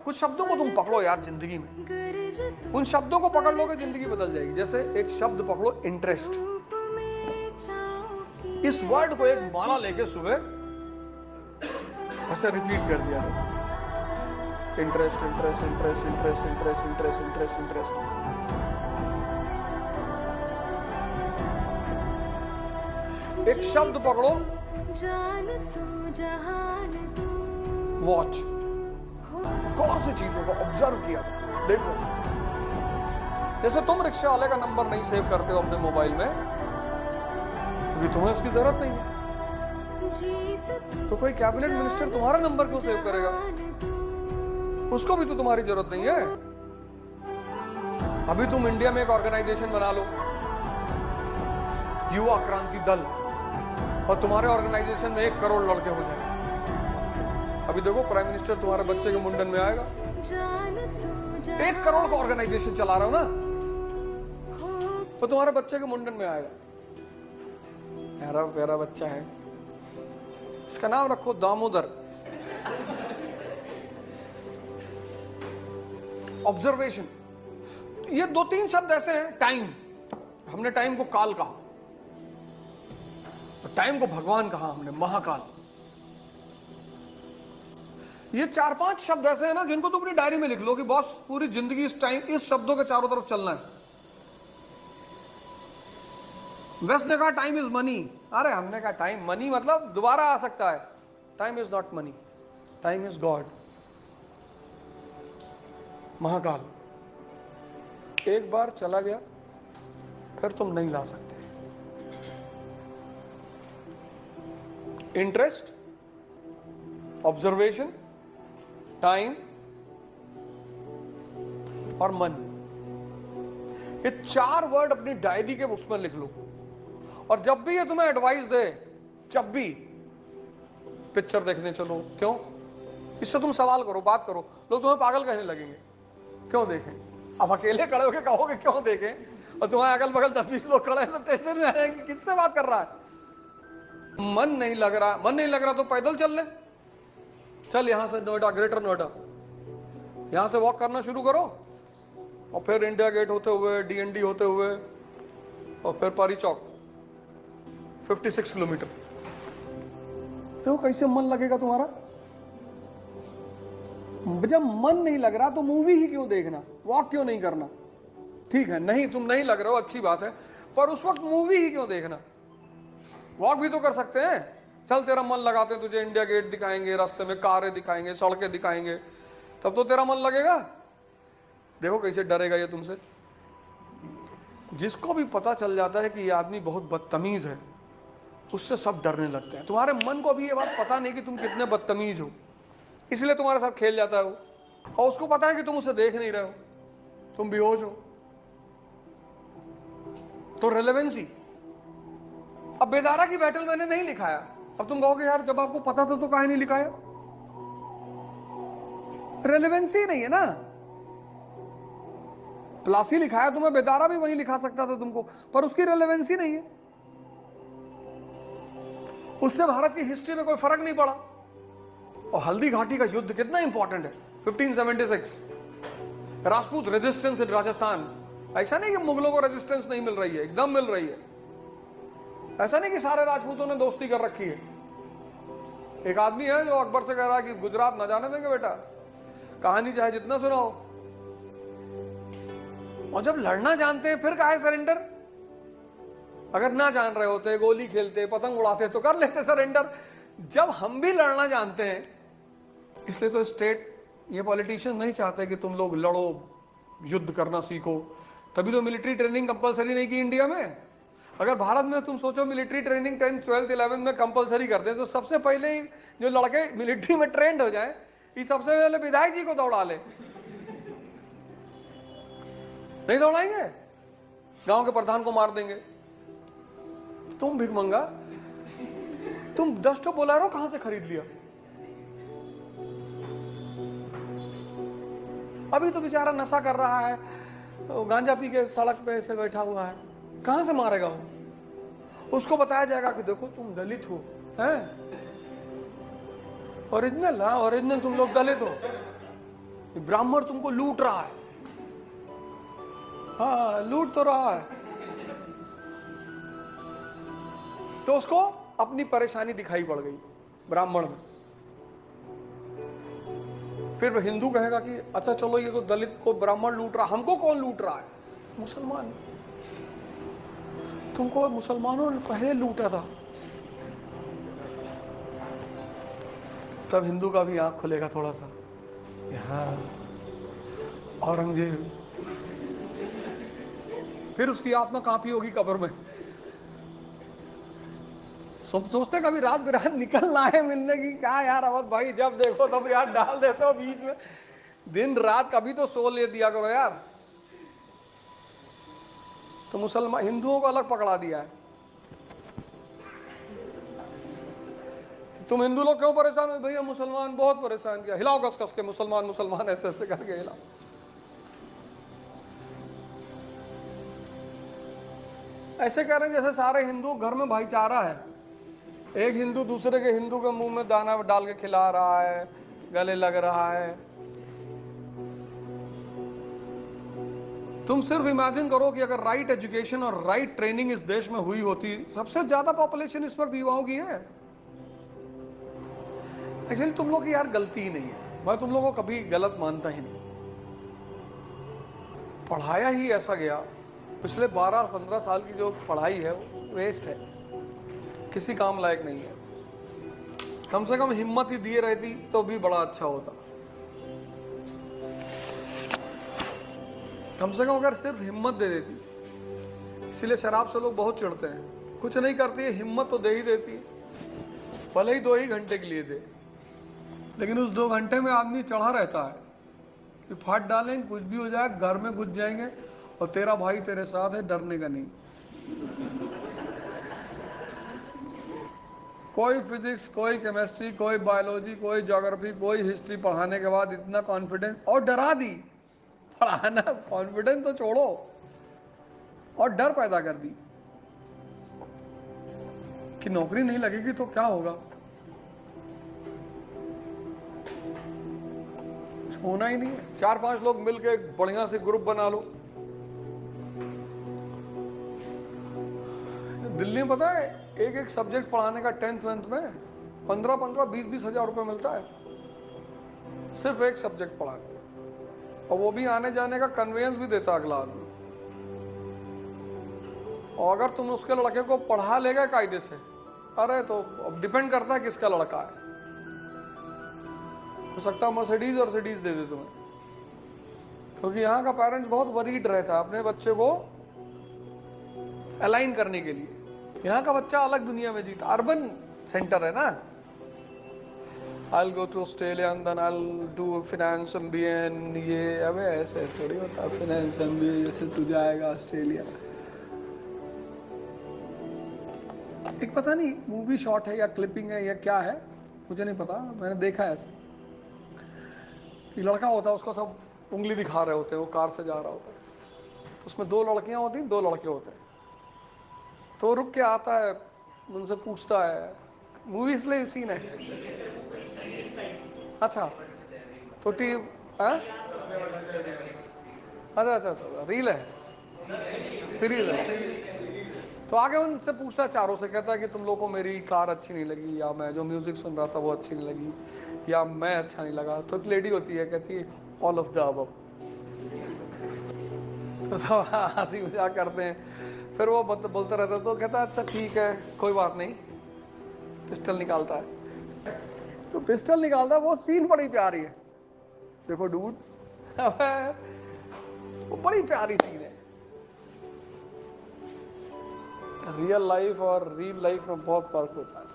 कुछ शब्दों को तुम पकड़ो यार जिंदगी में, उन शब्दों को पकड़ लोगे जिंदगी बदल जाएगी। जैसे एक शब्द पकड़ो, इंटरेस्ट। इस वर्ड को एक माला लेके सुबह ऐसे रिपीट कर दिया, interest interest interest interest interest interest interest interest. एक शब्द पकड़ो, वॉच। कौन सी चीजों को ऑब्जर्व किया, देखो। जैसे तुम रिक्शा वाले का नंबर नहीं सेव करते हो अपने मोबाइल में क्योंकि तुम्हें उसकी जरूरत नहीं है, तो कोई कैबिनेट मिनिस्टर तुम्हारा नंबर क्यों सेव करेगा? उसको भी तो तुम्हारी जरूरत नहीं है। अभी तुम इंडिया में एक ऑर्गेनाइजेशन बना लो, युवा क्रांति दल, और तुम्हारे ऑर्गेनाइजेशन में 1 करोड़ लड़के हो जाए। अभी देखो प्राइम मिनिस्टर तुम्हारे बच्चे के मुंडन में आएगा। 1 करोड़ का ऑर्गेनाइजेशन चला रहा हो ना, तो तुम्हारे बच्चे के मुंडन में आएगा। प्यारा प्यारा बच्चा है, इसका नाम रखो दामोदर। ऑब्जर्वेशन। ये 2-3 शब्द ऐसे हैं। टाइम, हमने टाइम को काल कहा, तो टाइम को भगवान कहा हमने, महाकाल। ये 4-5 शब्द ऐसे हैं ना जिनको तुम अपनी डायरी में लिख लो कि बॉस पूरी जिंदगी इस टाइम, इस शब्दों के चारों तरफ चलना है। वेस्ट ने कहा टाइम इज मनी। अरे हमने कहा टाइम मनी मतलब दोबारा आ सकता है। Time is not money, time is God, Mahakal. एक बार चला गया फिर तुम नहीं ला सकते। इंटरेस्ट, ऑब्जर्वेशन, टाइम और मन, ये 4 वर्ड अपनी डायरी के उसमें लिख लो। और जब भी ये तुम्हें एडवाइस दे, जब भी पिक्चर देखने चलो, क्यों? इससे तुम सवाल करो, बात करो, लोग तुम्हें पागल कहने लगेंगे। क्यों देखें? अब अकेले खड़े होकर कहोगे क्यों देखें, और तुम्हारे अगल बगल 10-20 लोग खड़े हैं तो टेंशन में आएंगे, किससे बात कर रहा है? मन नहीं लग रहा, मन नहीं लग रहा तो पैदल चल ले। चल यहां से नोएडा, ग्रेटर नोएडा, यहां से वॉक करना शुरू करो, और फिर इंडिया गेट होते हुए, डीएनडी होते हुए, और फिर पारी चौक, 56 किलोमीटर। तो कैसे मन लगेगा तुम्हारा? जब मन नहीं लग रहा तो मूवी ही क्यों देखना, वॉक क्यों नहीं करना? ठीक है, नहीं तुम नहीं लग रहे हो, अच्छी बात है, पर उस वक्त मूवी ही क्यों देखना? वॉक भी तो कर सकते हैं। चल तेरा मन लगाते हैं, तुझे इंडिया गेट दिखाएंगे, रास्ते में कारें दिखाएंगे, सड़कें दिखाएंगे, तब तो तेरा मन लगेगा। देखो कैसे डरेगा ये तुमसे। जिसको भी पता चल जाता है कि ये आदमी बहुत बदतमीज है, उससे सब डरने लगते हैं। तुम्हारे मन को भी ये बात पता नहीं कि तुम कितने बदतमीज हो, इसलिए तुम्हारे साथ खेल जाता है वो। और उसको पता है कि तुम उसे देख नहीं रहे हो, तुम बेहोश हो। तो रेलेवेंसी। अब बेदारा की बैटल मैंने नहीं लिखाया, अब तुम कहोगे यार जब आपको पता था तो काहे नहीं लिखाया? रेलेवेंसी नहीं है ना। प्लासी लिखाया तुम्हें, बेदारा भी वही लिखा सकता था तुमको, पर उसकी रेलेवेंसी नहीं है। उससे भारत की हिस्ट्री में कोई फर्क नहीं पड़ा। और हल्दी घाटी का युद्ध कितना इंपॉर्टेंट है, 1576, राजपूत रेजिस्टेंस इन राजस्थान। ऐसा नहीं कि मुगलों को रेजिस्टेंस नहीं मिल रही है, एकदम मिल रही है। ऐसा नहीं कि सारे राजपूतों ने दोस्ती कर रखी है। एक आदमी है जो अकबर से कह रहा है कि गुजरात ना जाने देंगे बेटा, कहानी चाहे जितना सुनाओ। और जब लड़ना जानते हैं फिर काहे सरेंडर? अगर ना जान रहे होते, गोली खेलते, पतंग उड़ाते तो कर लेते सरेंडर। जब हम भी लड़ना जानते हैं, इसलिए तो स्टेट, ये पॉलिटिशियन नहीं चाहते कि तुम लोग लड़ो, युद्ध करना सीखो। तभी तो मिलिट्री ट्रेनिंग कंपलसरी नहीं की इंडिया में। अगर भारत में तुम सोचो military training 10th 12th 11th में कंपलसरी कर दें, तो सबसे पहले ही जो लड़के मिलिट्री में ट्रेंड हो जाए, ये सबसे पहले विधायक जी को दौड़ा ले। नहीं दौड़ाएंगे, गांव के प्रधान को मार देंगे। तुम भिखमंगा, तुम 10 ठो बोलेरो कहां से खरीद लिया? अभी तो बेचारा नशा कर रहा है, तो गांजा पी के सड़क पे ऐसे बैठा हुआ है, कहां से मारेगा वो? उसको बताया जाएगा कि देखो तुम दलित हो, हैं? ओरिजिनल, हाँ ओरिजिनल, तुम लोग दलित हो। ब्राह्मण तुमको लूट रहा है। हाँ, लूट तो रहा है। तो उसको अपनी परेशानी दिखाई पड़ गई ब्राह्मण में। फिर हिंदू कहेगा कि अच्छा चलो, ये तो दलित को ब्राह्मण लूट रहा, हमको कौन लूट रहा है? मुसलमान। तुमको मुसलमानों ने पहले लूटा था। तब हिंदू का भी आंख खुलेगा थोड़ा सा। हाँ, औरंगजेब। फिर उसकी आत्मा कांपी होगी कब्र में। सोचते कभी रात बिरात निकलना है मिलने की। क्या यार अवध भाई, जब देखो तब यार डाल देते हो बीच में। दिन रात कभी तो सो ले दिया करो यार। तो मुसलमान हिंदुओं को अलग पकड़ा दिया है। तुम हिंदू लोग क्यों परेशान हो? भैया मुसलमान बहुत परेशान किया। हिलाओ कस कस के, मुसलमान मुसलमान ऐसे ऐसे करके हिलाओ। ऐसे कह रहे हैं जैसे सारे हिंदू घर में भाईचारा है। एक हिंदू दूसरे के हिंदू के मुंह में दाना डाल के खिला रहा है, गले लग रहा है। तुम सिर्फ इमेजिन करो कि अगर राइट एजुकेशन और राइट ट्रेनिंग इस देश में हुई होती। सबसे ज्यादा पॉपुलेशन इस वक्त युवाओं की है। एक्चुअली तुम लोग की यार गलती ही नहीं है। मैं तुम लोगों को कभी गलत मानता ही नहीं। पढ़ाया ही ऐसा गया। पिछले 12-15 साल की जो पढ़ाई है वो वेस्ट है, किसी काम लायक नहीं है। कम से कम हिम्मत ही दिए रहती तो भी बड़ा अच्छा होता। कम से कम अगर सिर्फ हिम्मत दे देती। इसीलिए शराब से लोग बहुत चिढ़ते हैं। कुछ नहीं करती है, हिम्मत तो दे ही देती है, भले ही 2 ही घंटे के लिए दे। लेकिन उस 2 घंटे में आदमी चढ़ा रहता है कि फाट डालेंगे, कुछ भी हो जाए, घर में घुस जाएंगे और तेरा भाई तेरे साथ है, डरने का नहीं। कोई फिजिक्स, कोई केमिस्ट्री, कोई बायोलॉजी, कोई ज्योग्राफी, कोई हिस्ट्री पढ़ाने के बाद इतना कॉन्फिडेंस, और डरा दी। पढ़ाना, कॉन्फिडेंस तो छोड़ो, और डर पैदा कर दी कि नौकरी नहीं लगेगी तो क्या होगा। होना ही नहीं है। 4-5 लोग मिलके बढ़िया से ग्रुप बना लो। दिल्ली में पता है एक सब्जेक्ट पढ़ाने का 10th में 15-15, 20-20 हजार रुपये मिलता है, सिर्फ एक सब्जेक्ट पढ़ाने। और वो भी आने जाने का कन्वेंस भी देता अगला आदमी। और अगर तुम उसके लड़के को पढ़ा लेगा कायदे से, अरे तो अब डिपेंड करता है किसका लड़का है। हो सकता है मर्सिडीज और सिडीज दे दे तुम्हें, क्योंकि यहाँ का पेरेंट्स बहुत वरीड रहता है अपने बच्चे को अलाइन करने के लिए। यहाँ का बच्चा अलग दुनिया में जीता। अर्बन सेंटर है ना। I'll go to Australia and then I'll do finance MBA and ये, अबे ऐसे थोड़ी होता। finance MBA जैसे तू जाएगा ऑस्ट्रेलिया। एक पता नहीं मूवी शॉट है या क्लिपिंग है या क्या है, मुझे नहीं पता, मैंने देखा है ऐसा। कि लड़का होता है, उसको सब उंगली दिखा रहे होते हैं, वो कार से जा रहा होता है। तो उसमें 2 लड़कियां होती हैं, 2 लड़के होते हैं। तो रुक के आता है, उनसे पूछता है। मूवी इसलिए सीन है। अच्छा, तो अच्छा रील है, सीरीज है। तो आगे उनसे पूछता है चारों से, कहता है कि तुम लोगों को मेरी कार अच्छी नहीं लगी, या मैं जो म्यूजिक सुन रहा था वो अच्छी नहीं लगी, या मैं अच्छा नहीं लगा। तो एक लेडी होती है, कहती है ऑल ऑफ द अबव। तो सब हंसी मजाक करते हैं। फिर वो बोलता रहता है, तो कहता है अच्छा ठीक है कोई बात नहीं। पिस्टल निकालता है, तो पिस्टल निकालता है। वो सीन बड़ी प्यारी है, देखो डूड, वो बड़ी प्यारी सीन है। रियल लाइफ और रियल लाइफ में बहुत फर्क होता है।